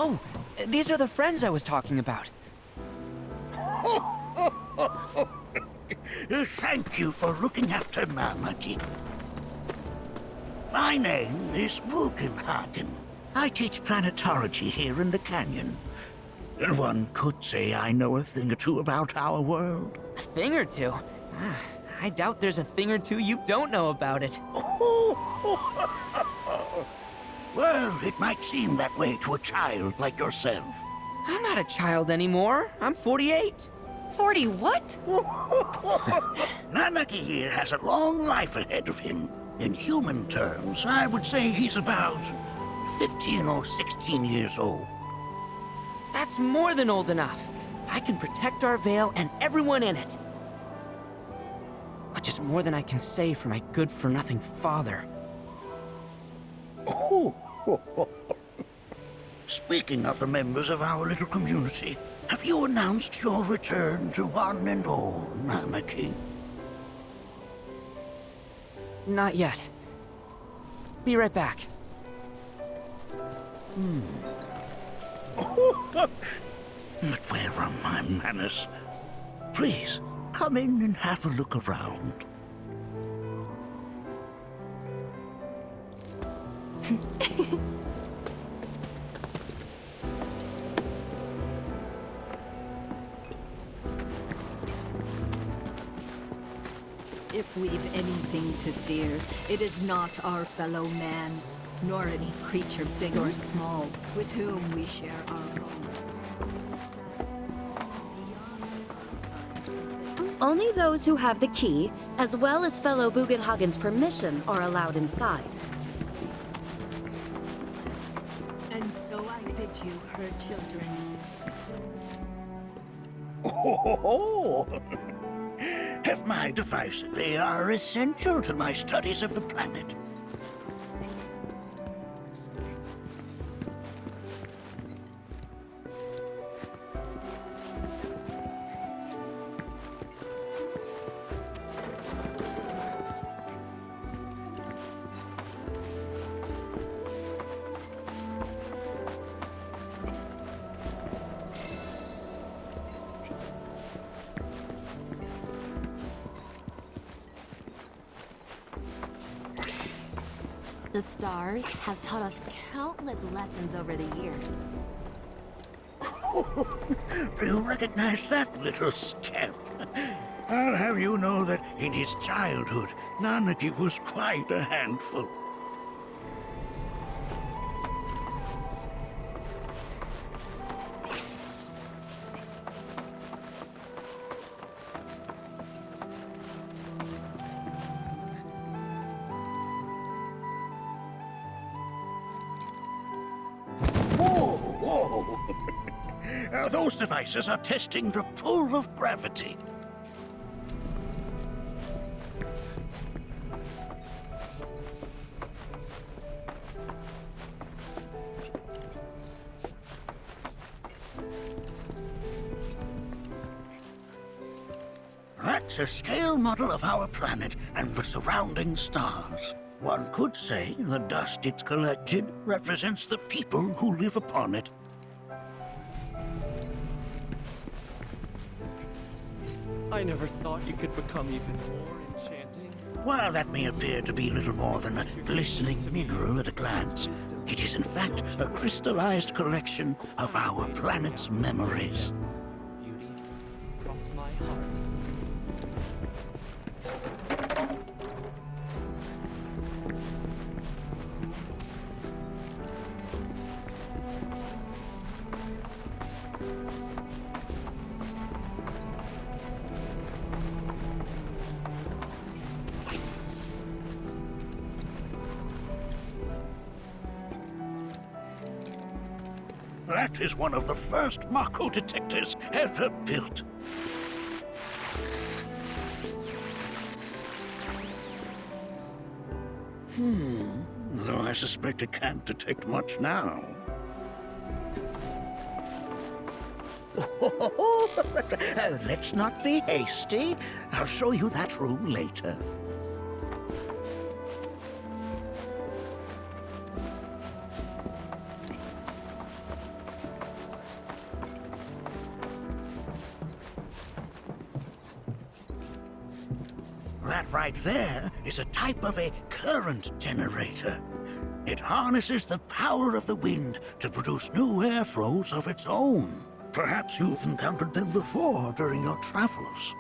Oh, these are the friends I was talking about. Thank you for looking after Mamaki. My name is Bugenhagen. I teach planetology here in the canyon. One could say I know a thing or two about our world. A thing or two? I doubt there's a thing or two you don't know about it. Well, it might seem that way to a child like yourself. I'm not a child anymore. I'm 48. 40 what? Nanaki here has a long life ahead of him. In human terms, I would say he's about 15 or 16 years old. That's more than old enough. I can protect our Veil and everyone in it. Which is more than I can say for my good-for-nothing father. Speaking of the members of our little community, have you announced your return to one and all, Namaki? Not yet. Be right back. But where are my manners? Please, come in and have a look around. If we've anything to fear, it is not our fellow man, nor any creature big or small, with whom we share our home. Only those who have the key, as well as fellow Bugenhagen's permission, are allowed inside. And so I bid you, her children. Have my devices. They are essential to my studies of the planet. The stars have taught us countless lessons over the years. Do you recognize that little scamp? I'll have you know that in his childhood, Nanaki was quite a handful. Whoa! Those devices are testing the pull of gravity. That's a scale model of our planet and the surrounding stars. One could say the dust it's collected represents the people who live upon it. I never thought you could become even more enchanting. While that may appear to be little more than a glistening mineral at a glance, it is in fact a crystallized collection of our planet's memories. Beauty across my heart. That is one of the first Mako detectors ever built. Though I suspect it can't detect much now. Let's not be hasty. I'll show you that room later. That right there is a type of a current generator. It harnesses the power of the wind to produce new airflows of its own. Perhaps you've encountered them before during your travels.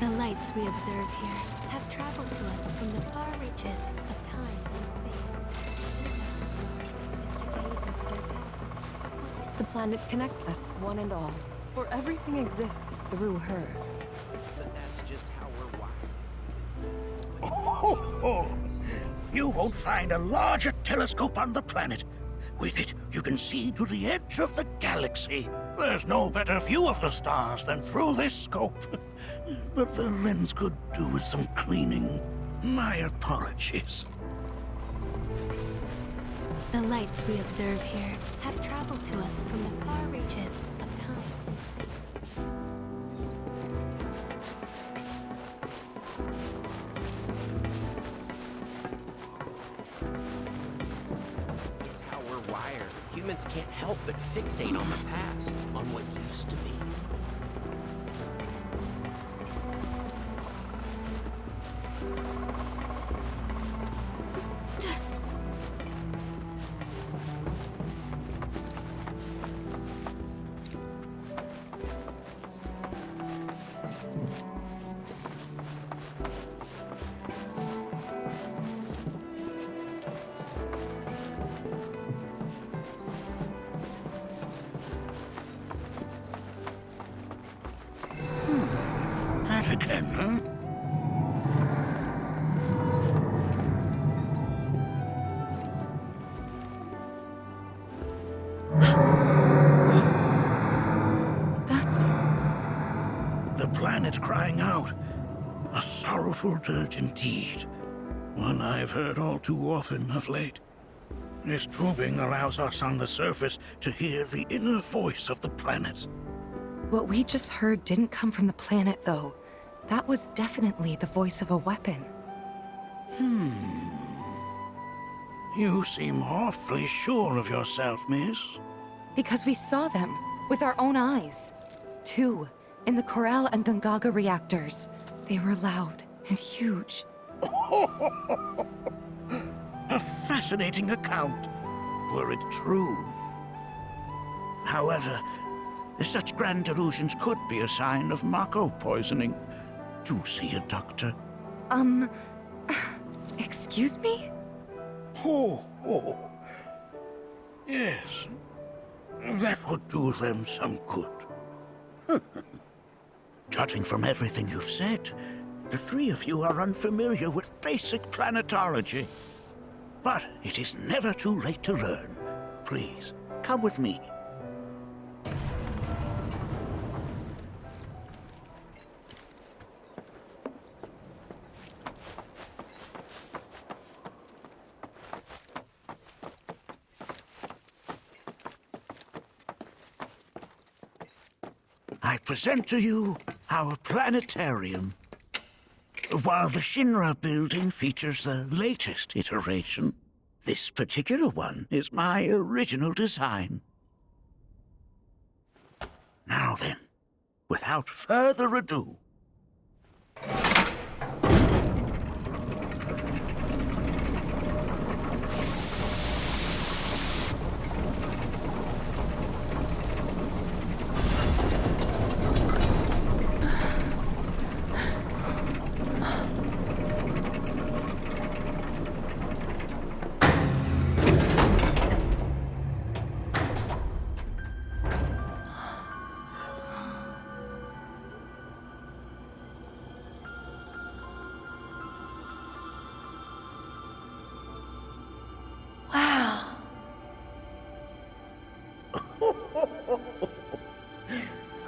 The lights we observe here have traveled to us from the far reaches of time and space. Is to gaze into their past. The planet connects us, one and all, for everything exists through her. But that's just how we're wired. Oh, you won't find a larger telescope on the planet. With it, you can see to the edge of the galaxy. There's no better view of the stars than through this scope. But the lens could do with some cleaning. My apologies. The lights we observe here have traveled to us from the far reaches of time. How we're wired. Humans can't help but fixate on the past, on what used to be. That again, huh? That's... The planet crying out. A sorrowful dirge indeed. One I've heard all too often of late. This tubing allows us on the surface to hear the inner voice of the planet. What we just heard didn't come from the planet, though. That was definitely the voice of a weapon. You seem awfully sure of yourself, miss. Because we saw them, with our own eyes. 2, in the Corel and Gungaga reactors. They were loud and huge. A fascinating account, were it true. However, such grand delusions could be a sign of Mako poisoning. Do see a doctor. Excuse me? Oh. Yes. That would do them some good. Judging from everything you've said, the three of you are unfamiliar with basic planetology. But it is never too late to learn. Please, come with me. I present to you our planetarium. While the Shinra building features the latest iteration, this particular one is my original design. Now then, without further ado,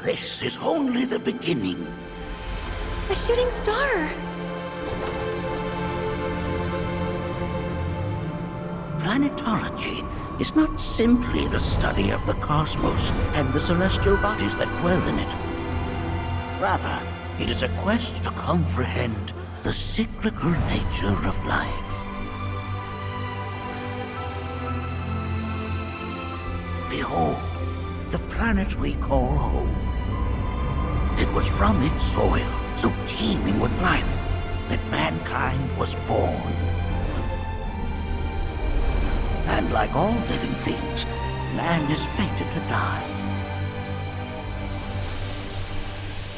this is only the beginning. A shooting star! Planetology is not simply the study of the cosmos and the celestial bodies that dwell in it. Rather, it is a quest to comprehend the cyclical nature of life. Behold, the planet we call home. It was from its soil, so teeming with life, that mankind was born. And like all living things, man is fated to die.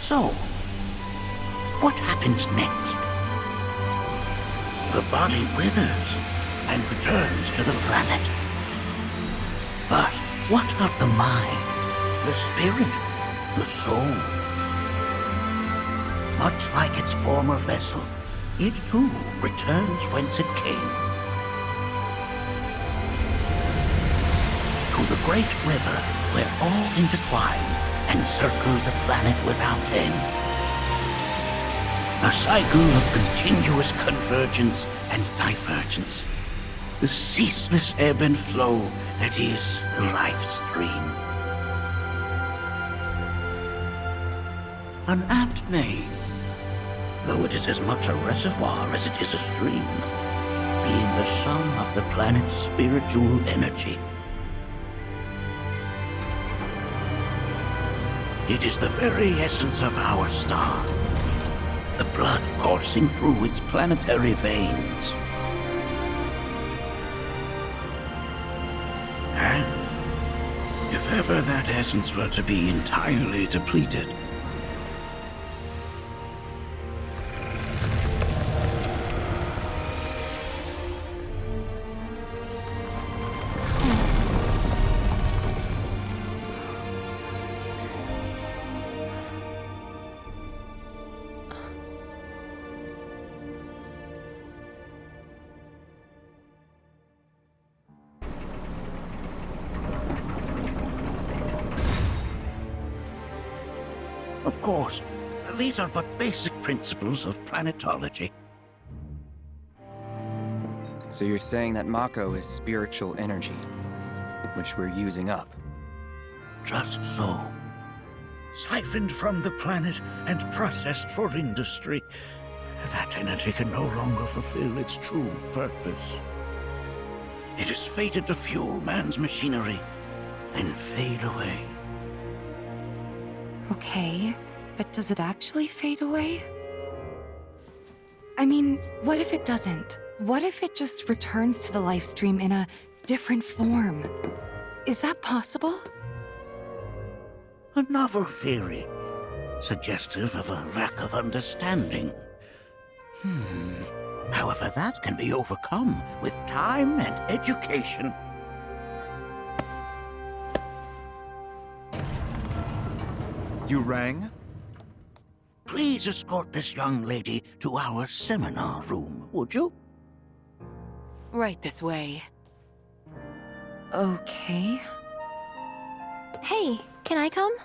So, what happens next? The body withers and returns to the planet. But what of the mind, the spirit, the soul? Much like its former vessel, it too returns whence it came. To the great river where all intertwine and circle the planet without end. A cycle of continuous convergence and divergence. The ceaseless ebb and flow that is the life stream. An apt name, though it is as much a reservoir as it is a stream, being the sum of the planet's spiritual energy. It is the very essence of our star, the blood coursing through its planetary veins. And if ever that essence were to be entirely depleted, of course, these are but basic principles of planetology. So you're saying that Mako is spiritual energy, which we're using up? Just so. Siphoned from the planet and processed for industry, that energy can no longer fulfill its true purpose. It is fated to fuel man's machinery, then fade away. Okay, but does it actually fade away? I mean, what if it doesn't? What if it just returns to the life stream in a different form? Is that possible? A novel theory, suggestive of a lack of understanding. However, that can be overcome with time and education. You rang? Please escort this young lady to our seminar room, would you? Right this way. Okay. Hey, can I come?